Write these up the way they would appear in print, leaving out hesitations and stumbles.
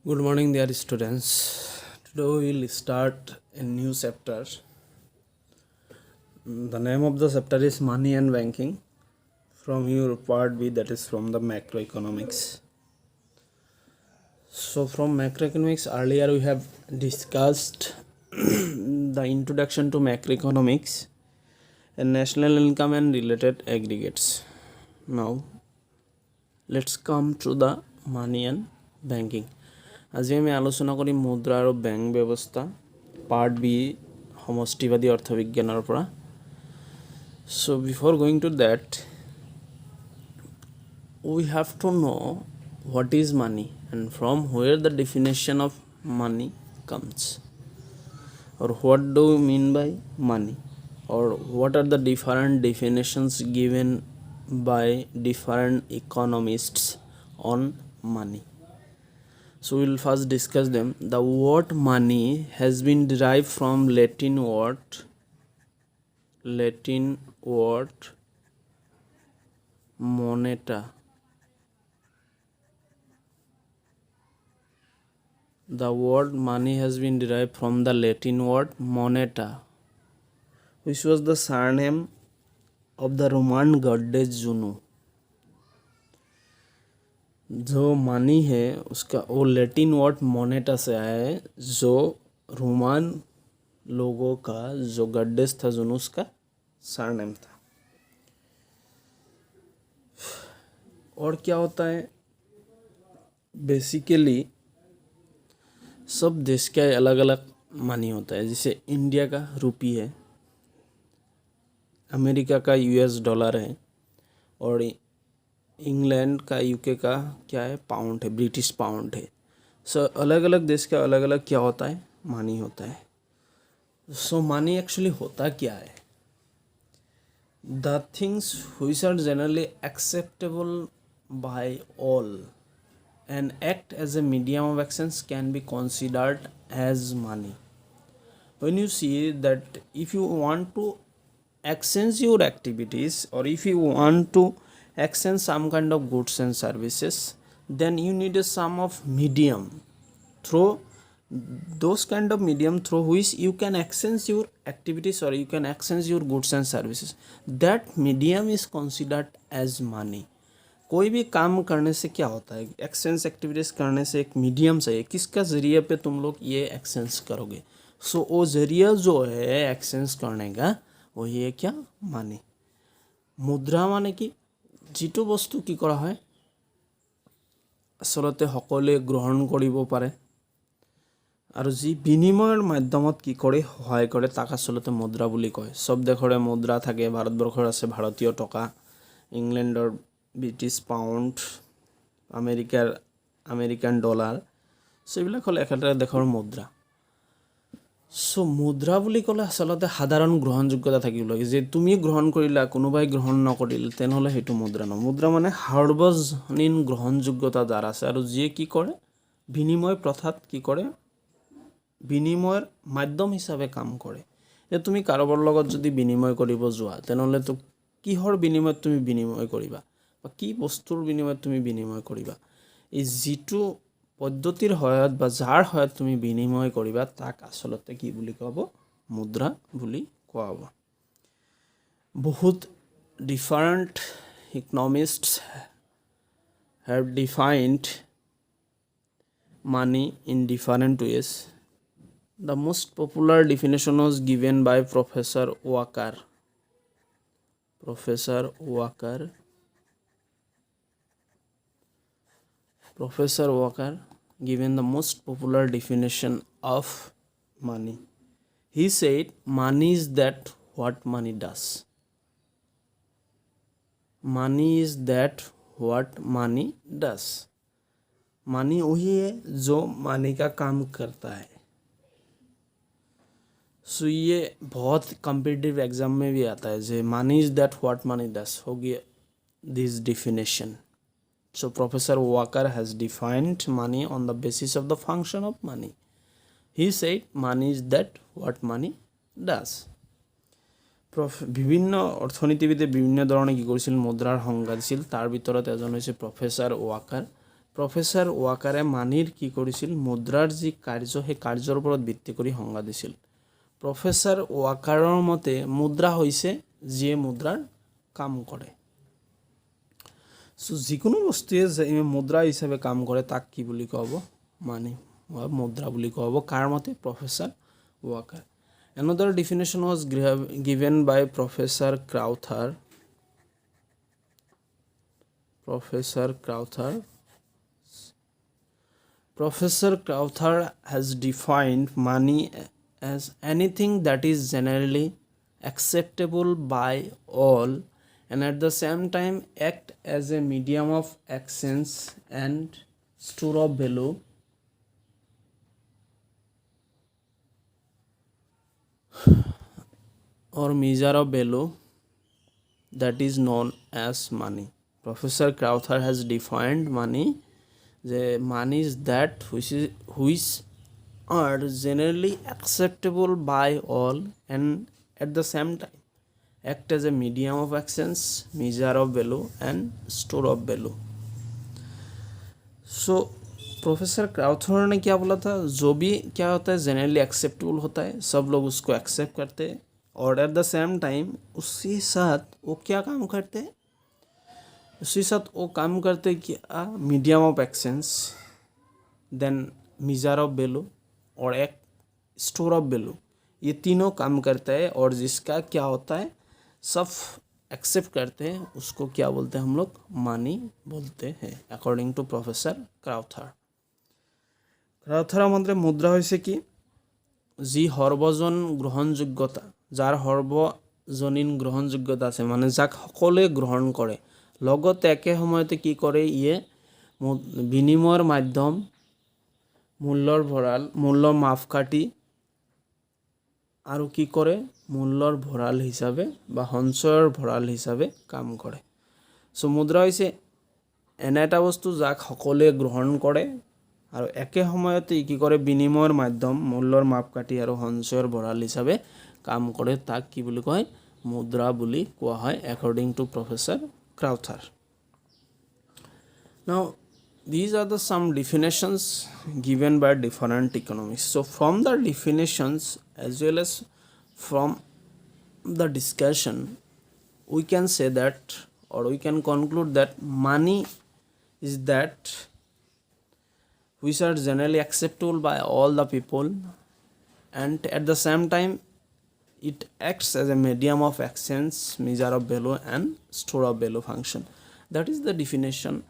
Good morning, dear students. Today we will start a new chapter. The name of the chapter is Money and Banking. From your part B, that is from the macroeconomics. So, from macroeconomics, earlier we have discussed the introduction to macroeconomics and national income and related aggregates. Now, let's come to the money and banking. আজি আমি আলোচনা কৰিম মুদ্ৰা আৰু bank ব্যৱস্থা part B সমষ্টিবাদী অৰ্থবিজ্ঞানৰ পৰা so before going to that we have to know what is money and from where the definition of money comes or what do we mean by money or what are the different definitions given by different economists on money. So we will first discuss them. The word money has been derived from Latin word moneta. The word money has been derived from the Latin word moneta, which was the surname of the Roman goddess Juno. जो money है उसका वो Latin word Moneta से आया है जो Roman लोगों का जो गॉडेस था जुनूस का सरनेम था. और क्या होता है बेसिकली सब देश का अलग अलग मनी होता है. जैसे इंडिया का रुपी है, अमेरिका का यूएस डॉलर है और इंग्लैंड का यूके का क्या है पाउंड है, ब्रिटिश पाउंड है. सो अलग अलग देश का अलग अलग क्या होता है मनी होता है. सो मनी एक्चुअली होता क्या है? The things which are generally acceptable by all and act as a medium of exchange can be considered as money. When you see that if you want to exchange your activities or if you want to exchange some kind of goods and services, then you need a sum of medium through those kind of medium through which you can exchange your activities or you can exchange your goods and services. That medium is considered as money. कोई भी काम करने से क्या होता है, exchange activities करने से एक मीडियम चाहिए. किसका जरिए पे तुम लोग ये एक्सचेंज करोगे. सो वो जरिया जो है एक्सचेंज करने का वही है क्या मानी. মুদ্ৰা মানে কি যিটো বস্তু কি কৰা হয় আসলতে সকলোৱে গ্ৰহণ কৰিব পাৰে আৰু যি বিনিময়ৰ মাধ্যমত কি কৰে সহায় কৰে তাক আসলতে মুদ্ৰা বুলি কয়. সব দেশৰে মুদ্ৰা থাকে. ভাৰতবৰ্ষৰ আছে ভাৰতীয় টকা, ইংলেণ্ডৰ British pound, American dollar. So এইবিলাক হ'ল একেটা দেশৰ মুদ্ৰা. সো মুদ্ৰা বুলি ক'লে আচলতে সাধাৰণ গ্ৰহণযোগ্যতা থাকিব লাগে. যে তুমি গ্ৰহণ কৰিলা কোনোবাই গ্ৰহণ নকৰিল তেনেহ'লে সেইটো মুদ্ৰা নহয়. মুদ্ৰা মানে সাৰ্বজনীন গ্ৰহণযোগ্যতা যাৰ আছে আৰু যিয়ে কি কৰে বিনিময় প্ৰথাত কি কৰে বিনিময়ৰ মাধ্যম হিচাপে কাম কৰে. যে তুমি কাৰোবাৰ লগত যদি বিনিময় কৰিব যোৱা তেনেহ'লে তো কিহৰ বিনিময়ত তুমি বিনিময় কৰিবা বা কি বস্তুৰ বিনিময়ত তুমি বিনিময় কৰিবা. এই যিটো পদ্ধতিৰ সহায়ত বা যাৰ সহায়ত তুমি বিনিময় কৰিবা তাক আসলতে কি বুলি কোৱা হ'ব মুদ্ৰা বুলি কোৱা হ'ব. বহুত different ইকনমিষ্টছ have defined money in different ways. The most popular definition was given by Professor Walker. Professor given the most popular definition of money. He said money is that what money does. Money is that what money does. Money वही है जो money का काम करता है. सो ये बहुत competitive exam में भी आता है. जो money is that what money does हो गया this definition. So professor Walker has defined money on the basis of the function of money. He said money is that what money does. বিভিন্ন অৰ্থনীতিবিদে বিভিন্ন ধৰণে কি কৰিছিল মুদ্ৰাৰ সংজ্ঞা দিছিল. তাৰ ভিতৰত এজন হৈছে প্ৰফেচাৰ ৱাকাৰ. প্ৰফেচাৰ ৱাকাৰে মানিৰ কি কৰিছিল মুদ্ৰাৰ যি কাৰ্য সেই কাৰ্যৰ ওপৰত ভিত্তি কৰি সংজ্ঞা দিছিল প্ৰফেচাৰ ৱাকাৰৰ মতে মুদ্ৰা হৈছে যিয়ে মুদ্ৰাৰ কাম কৰে সো যিকোনো বস্তুৱে যে মুদ্ৰা হিচাপে কাম কৰে তাক কি বুলি কোৱা হ'ব মানি বা মুদ্ৰা বুলি কোৱা হ'ব কাৰ মতে professor walker another definition was given by Professor Crowther has defined money as anything that is generally acceptable by all and at the same time act as a medium of exchange and store of value or measure of value that is known as money. Professor Crowther has defined money. The money is that which are generally acceptable by all and at the same time act as a medium of exchange, measure of value and store of value. So professor Crowther ने क्या बोला था जो भी क्या होता है generally acceptable होता है सब लोग उसको एक्सेप्ट करते हैं और एट द सेम टाइम उसी साथ वो क्या काम करते हैं उसी साथ वो काम करते कि medium of exchange then measure of value और एक स्टोर ऑफ वैल्यू ये तीनों काम करता है और जिसका क्या होता है सब एक्सेप्ट करते हैं उसको क्या बोलते हैं हम लोग मानी बोलते हैं अकॉर्डिंग टू प्रोफेसर क्राउथार मते मुद्रा হৈছে কি যি সৰ্বজন গ্ৰহণযোগ্যতা যাৰ সৰ্বজনীন গ্ৰহণযোগ্যতা আছে মানে যাক সকলোৱে গ্ৰহণ কৰে লগতে একে সময়তে কি কৰে ইয়ে বিনিময়ৰ মাধ্যম মূল্যৰ ভঁৰাল মূল্যৰ মাপকাঠি আৰু কি কৰে মূল্যৰ ভঁৰাল হিচাপে বা সঞ্চয়ৰ ভঁৰাল হিচাপে কাম কৰে সো মুদ্ৰা হৈছে এনে এটা বস্তু যাক সকলোৱে গ্ৰহণ কৰে আৰু একে সময়তে কি কৰে বিনিময়ৰ মাধ্যম মূল্যৰ মাপকাঠি আৰু সঞ্চয়ৰ ভঁৰাল হিচাপে কাম কৰে তাক কি বুলি কয় মুদ্ৰা বুলি কোৱা হয় according to Professor Crowther. Now these are the some definitions given by different economists. So from the definitions as well as from the discussion we can say that or we can conclude that money is that which are generally acceptable by all the people and at the same time it acts as a medium of exchange measure of value and store of value function. That is the definition,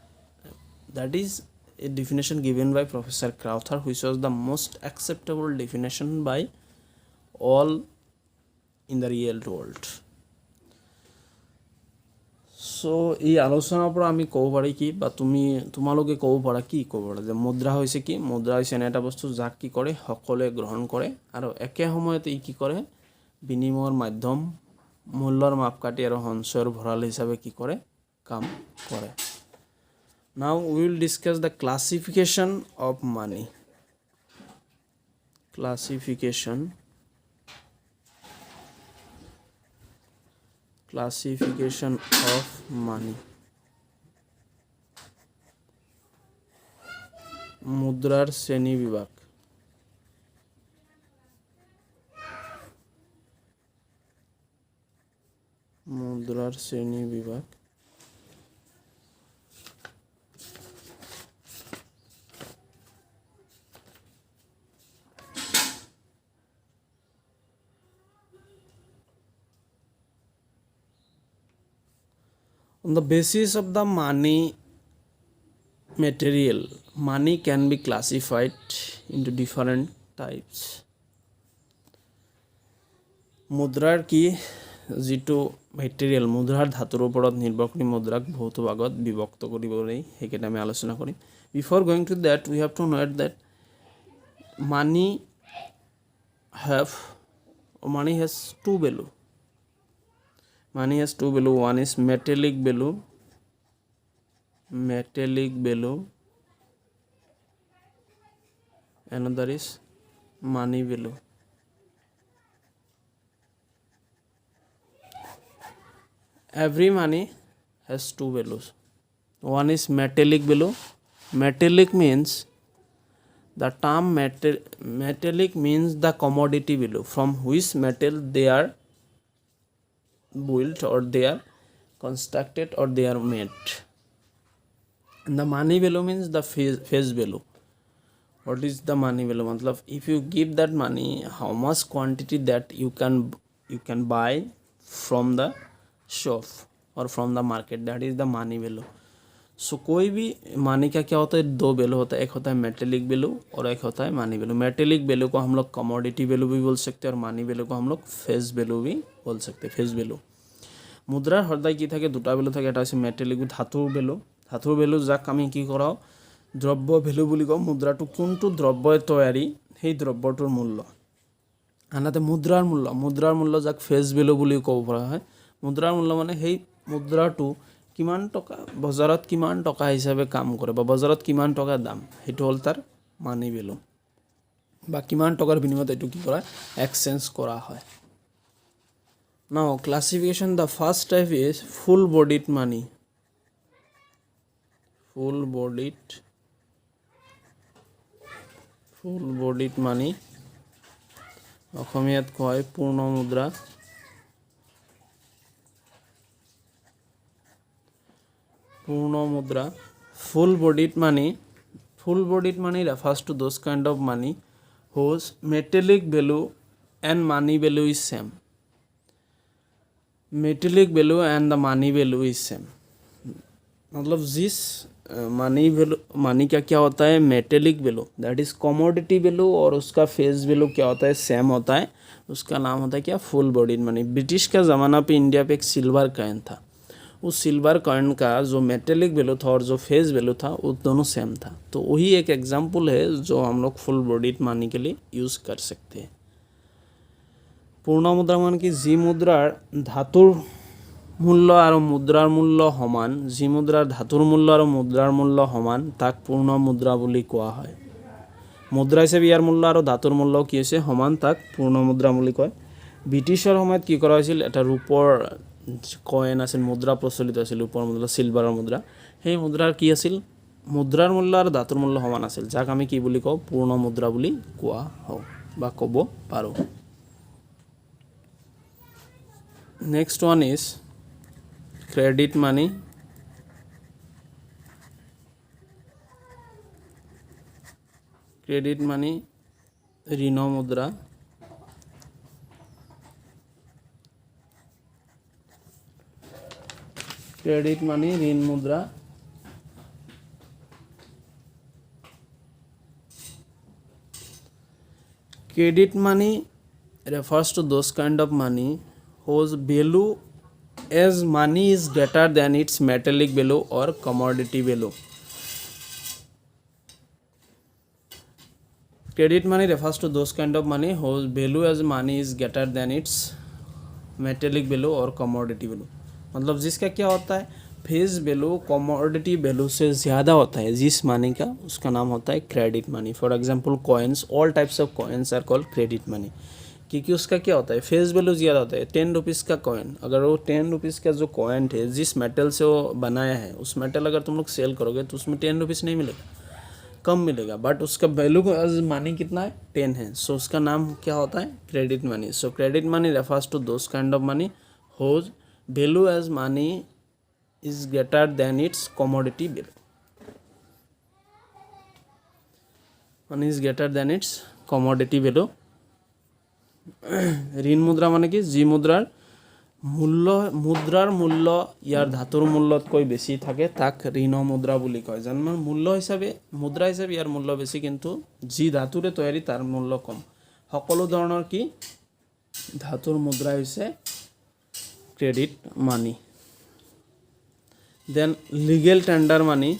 that is a definition given by Professor Crowther which was the most acceptable definition by all in the real world. So এই আলোচনাৰ পৰা আমি ক'ব পাৰি কি বা তোমালোকে ক'ব পাৰা কি ক'ব পাৰা যে মুদ্ৰা হৈছে কি মুদ্ৰা হৈছে এনে এটা বস্তু যাক কি কৰে সকলোৱে গ্ৰহণ কৰে আৰু একে সময়তে ই কি কৰে বিনিময়ৰ মাধ্যম মূল্যৰ মাপকাঠি আৰু সঞ্চয়ৰ ভঁৰাল হিচাপে কি কৰে কাম কৰে Now we will discuss the classification of money. Classification of money. মুদ্রার শ্রেণী বিভাগ On the basis of the money material, money can be classified into different types. মুদ্ৰাৰ কি যিটো মেটেৰিয়েল মুদ্ৰাৰ ধাতুৰ ওপৰত নিৰ্ভৰ কৰি মুদ্ৰাক বহুতো ভাগত বিভক্ত কৰিব পাৰি সেইকেইটা আমি আলোচনা কৰিম before going to that we have to note that money has two value. Money has two value. One is metallic value. Another is money value. Every money has two values. One is metallic value Metallic means the term metallic means the commodity value from which metal they are built or they are constructed or they are made. And the money value means the face value. What is the money value? मतलब if you give that money, how much quantity that you can buy from the shop or from the market, that is the money value. सो कोई भी money का क्या होता है, दो value होता है, एक होता है मेटेलिक वैल्यू और एक होता है मनी वैल्यू. मेटेलिक वैल्यू को हम लोग कमोडिटी वैल्यू भी बोल सकते हैं और मनी वैल्यू को हम लोग फेस वैल्यू भी बोल सकते हैं. फेस वैल्यू मुद्रार सदाय कि থাকে দুটা ভ্যালু থাকে, এটা হচ্ছে মেটেলিক ধাতুৰ ভ্যালু. ধাতুৰ ভ্যালু যাক আমি কি কৰাও দ্ৰব্য ভ্যালু বুলি কওঁ. মুদ্ৰাটো কোনটো দ্ৰব্যই তৈয়াৰী সেই দ্ৰব্যটোৰ মূল্য. আনহাতে মুদ্ৰাৰ মূল্য যাক ফেচ ভ্যালু বুলি ক'ব পৰা হয়. মুদ্ৰাৰ মূল্য মানে সেই মুদ্ৰাটো কিমান টকা বজাৰত কিমান টকা হিচাপে কাম কৰে বা বজাৰত কিমান টকা দাম, সেইটো হ'ল তাৰ মানি ভ্যালু বা কিমান টকাৰ বিনিময়ত এইটো কি কৰা এক্সচেঞ্জ কৰা হয়. Now classification, the first type is full bodied money. Full bodied money অসমীয়াত কয় পূৰ্ণ মুদ্ৰা. Full bodied money refers to those kind of money whose metallic value and money value is same. Metallic value and the money value is same. मतलब जिस money का क्या होता है metallic value, that is commodity value, और उसका face value क्या होता है सेम होता है, उसका नाम होता है क्या फुल बॉडीड मनी. ब्रिटिश का ज़माना पे इंडिया पे एक सिल्वर कॉइन था. उस सिल्वर कॉइन का जो मेटेलिक वैल्यू था और जो फेस वैल्यू था वो दोनों सेम था. तो वही एक एग्जाम्पल है जो हम लोग फुल बॉडीड मनी के लिए यूज़ कर सकते हैं. পূৰ্ণ মুদ্ৰা মানে কি যি মুদ্ৰাৰ ধাতুৰ মূল্য আৰু মুদ্ৰাৰ মূল্য সমান, যি মুদ্ৰাৰ ধাতুৰ মূল্য আৰু মুদ্ৰাৰ মূল্য সমান তাক পূৰ্ণ মুদ্ৰা বুলি কোৱা হয়. মুদ্ৰা হিচাপে ইয়াৰ মূল্য আৰু ধাতুৰ মূল্য কি হৈছে সমান, তাক পূৰ্ণ মুদ্ৰা বুলি কয়. ব্ৰিটিছৰ সময়ত কি কৰা হৈছিল, এটা ৰূপৰ কয়েন আছিল, মুদ্ৰা প্ৰচলিত আছিল, ৰূপৰ মুদ্ৰা চিলভাৰৰ মুদ্ৰা. সেই মুদ্ৰাৰ কি আছিল মুদ্ৰাৰ মূল্য আৰু ধাতুৰ মূল্য সমান আছিল, যাক আমি কি বুলি কওঁ পূৰ্ণ মুদ্ৰা বুলি কোৱা হওঁ বা ক'ব পাৰোঁ. Next one is credit money. Credit money ঋণ মুদ্রা. Credit money ঋণ মুদ্রা. Credit money refers to those kind of money whose value as money is greater than its metallic value or commodity value. Credit money refers to those kind of money whose value as money is greater than its metallic value or commodity value. मतलब जिसका क्या होता है face value commodity value से ज़्यादा होता है जिस मनी का, उसका नाम होता है credit money. For example coins, all types of coins are called credit money, क्योंकि उसका क्या होता है फेस वैल्यू ज़्यादा होता है. 10 रुपीज़ का कॉइन, अगर वो 10 रुपीज़ का जो कॉइन है जिस मेटल से वो बनाया है, उस मेटल अगर तुम लोग सेल करोगे तो उसमें 10 रुपीज़ नहीं मिलेगा, कम मिलेगा, बट उसका वैल्यू एज मनी कितना है 10 है. सो उसका नाम क्या होता है credit money. So credit money refers to those kind of money whose value as money is greater than its commodity value. Money is greater than its commodity value. ঋণ মুদ্ৰা মানে কি যি মুদ্ৰাৰ মূল্য ইয়াৰ ধাতুৰ মূল্যতকৈ বেছি থাকে তাক ঋণ মুদ্ৰা বুলি কয়. যেন মুদ্ৰা হিচাপে ইয়াৰ মূল্য বেছি, কিন্তু যি ধাতুৰে তৈয়াৰী তাৰ মূল্য কম. সকলো ধৰণৰ কি ধাতুৰ মুদ্ৰা হৈছে ক্ৰেডিট মানি. দেন লিগেল টেন্ডাৰ মানি.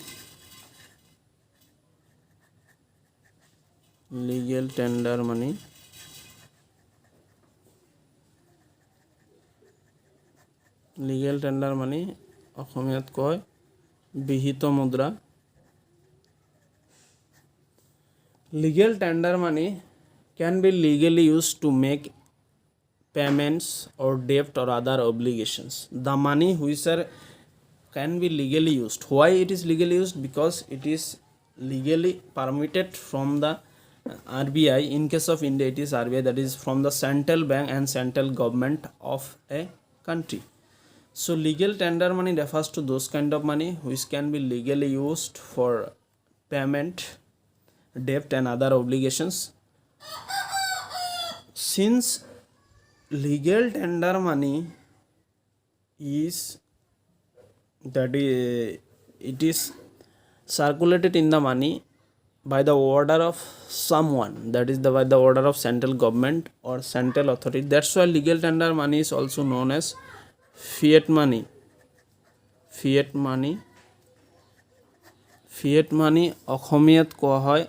লিগেল টেন্ডাৰ মানি অসমীয়াত কয় বিহিত মুদ্ৰা. Legal tender money can be legally used to make payments or debt or other obligations. The money which can be legally used. Why it is legally used? Because it is legally permitted from the RBI. In case of India, it is RBI, that is from the central bank and central government of a country. So legal tender money refers to those kind of money which can be legally used for payment, debt and other obligations. Since legal tender money is it is circulated in the money by the order of someone, that is by the order of central government or central authority. That's why legal tender money is also known as fiat money. fiat money অসমীয়াত কোৱা হয়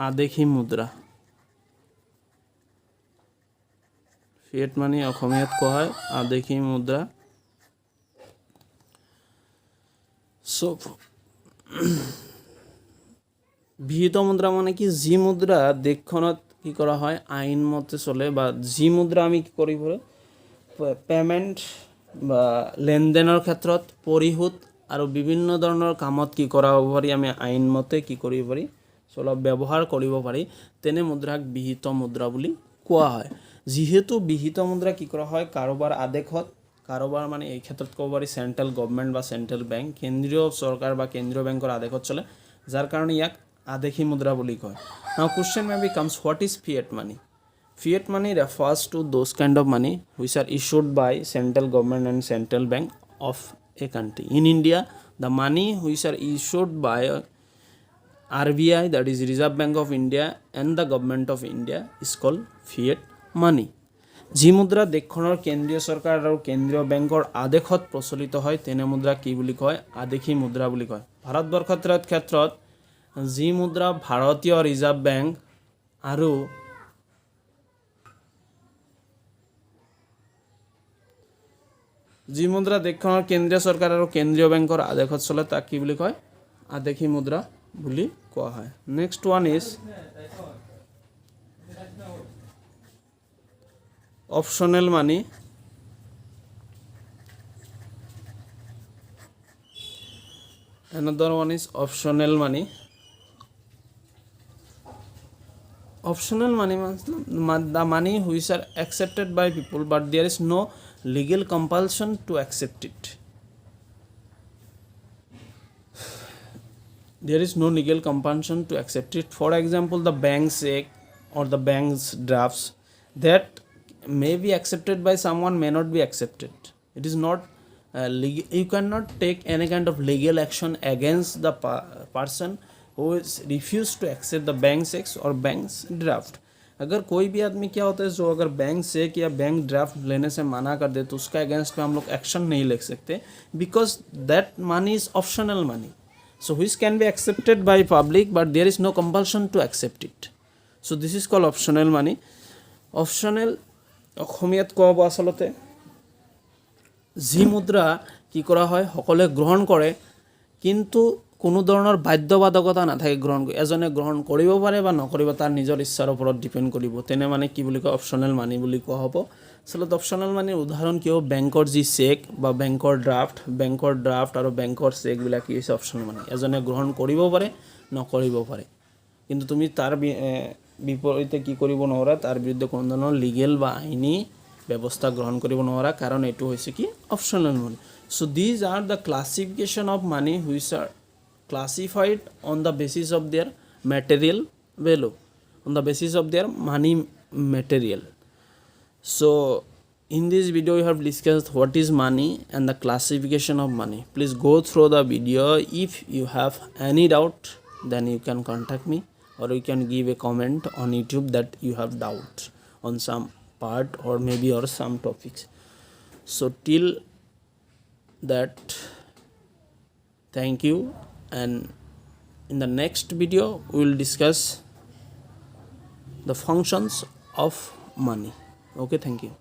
আদেশী মুদ্রা। fiat money অসমীয়াত কোৱা হয় আদেশী মুদ্রা। So বিহিত মুদ্রা মানে কি, যি মুদ্রা দেশখনত কি কৰা হয় আইন মতে চলে, বা যি মুদ্রা আমি কি কৰিব পেমেন্ট বা লেনদেনৰ ক্ষেত্ৰত পৰিশোধ আৰু বিভিন্ন ধৰণৰ কামত কি কৰা হ'ব পাৰি, আমি আইন মতে কি কৰিব পাৰি চলা ব্যৱহাৰ কৰিব পাৰি, তেনে মুদ্ৰাক বিহিত মুদ্ৰা বুলি কোৱা হয়। যেহেতু বিহিত মুদ্ৰা কি কৰা হয় কাৰোবাৰ আদেশত, কাৰোবাৰ মানে এই ক্ষেত্ৰত ক'ব পাৰি চেন্ট্ৰেল গভৰ্নমেণ্ট বা চেন্ট্ৰেল বেংক, কেন্দ্ৰীয় চৰকাৰ বা কেন্দ্ৰীয় বেংকৰ আদেশত চলে, যাৰ কাৰণে ইয়াক আদেশী মুদ্ৰা বুলি কয়। নাও question maybe comes, what is fiat money? Fiat money refers to those kind of money which are issued by central government and central bank of a country. In India, the money which are issued by RBI, that is Reserve Bank of India, and the government of India is called fiat money. যি মুদ্ৰা দেশখনৰ কেন্দ্ৰীয় চৰকাৰ আৰু কেন্দ্ৰীয় বেংকৰ আদেশত প্ৰচলিত হয় তেনে মুদ্ৰা কি বুলি কয়, আদেশী মুদ্ৰা বুলি কয়। ভাৰতবৰ্ষৰ ক্ষেত্ৰত যি মুদ্ৰা ভাৰতীয় ৰিজাৰ্ভ বেংক আৰু যি মুদ্ৰা দেশখনৰ কেন্দ্ৰীয় চৰকাৰ আৰু কেন্দ্ৰীয় বেংকৰ আদেশত চলে তাক কি বুলি কয়, আদেশী মুদ্ৰা বুলি কোৱা হয়। Next one is optional money. Another one is optional money. Optional money means the money which are accepted by people but there is no legal compulsion to accept it. There is no legal compulsion to accept it. For example, the bank's check or the bank's drafts that may be accepted by someone, may not be accepted. It is not legal. You cannot take any kind of legal action against the person who is refused to accept the bank checks or bank's draft. अगर कोई भी आदमी क्या होता है जो अगर bank cheque या बैंक ड्राफ्ट लेने से मना कर दे तो उसका अगेंस्ट में हम लोग एक्शन नहीं ले सकते, because that money is optional money, so which can be accepted by public but there is no compulsion to accept it, so this is called optional money. Optional অসমীয়াত কোৱা হ'ব আচলতে যি মুদ্ৰা কি কৰা হয় সকলোৱে গ্ৰহণ কৰে কিন্তু কোনো ধৰণৰ বাধ্যবাধকতা নাথাকে গ্ৰহণ কৰি, এজনে গ্ৰহণ কৰিব পাৰে বা নকৰিব তাৰ নিজৰ ইচ্ছাৰ ওপৰত ডিপেণ্ড কৰিব, তেনে মানে কি বুলি কয় অপশ্যনেল মানি বুলি কোৱা হ'ব। আচলতে অপশ্যনেল মানিৰ উদাহৰণ কি হ'ব, বেংকৰ যি চেক বা বেংকৰ ড্ৰাফট আৰু বেংকৰ চেকবিলাক কি হৈছে অপশ্যনেল মানি, এজনে গ্ৰহণ কৰিব পাৰে নকৰিব পাৰে, কিন্তু তুমি তাৰ বিপৰীতে কি কৰিব নোৱাৰা, তাৰ বিৰুদ্ধে কোনো ধৰণৰ লিগেল বা আইনী ব্যৱস্থা গ্ৰহণ কৰিব নোৱাৰা, কাৰণ এইটো হৈছে কি অপশ্যনেল মানি। চ' these are the classification of money which are classified on the basis of their material value, on the basis of their money material. So in this video we have discussed what is money and the classification of money. Please go through the video. If you have any doubt then you can contact me or you can give a comment on YouTube that you have doubt on some part or maybe or some topics. So till that, thank you, and in the next video we will discuss the functions of money. Okay, thank you.